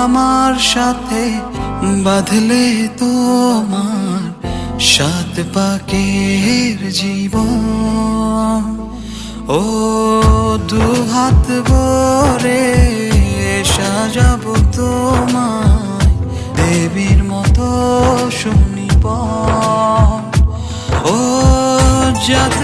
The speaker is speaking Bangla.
আমার সাথে বাঁধলে তোমার সাত পাকের জীবন। ও দুহাত ভরে সাজাবো তোমায় দেবীর মতো সুনিপন। ও জাত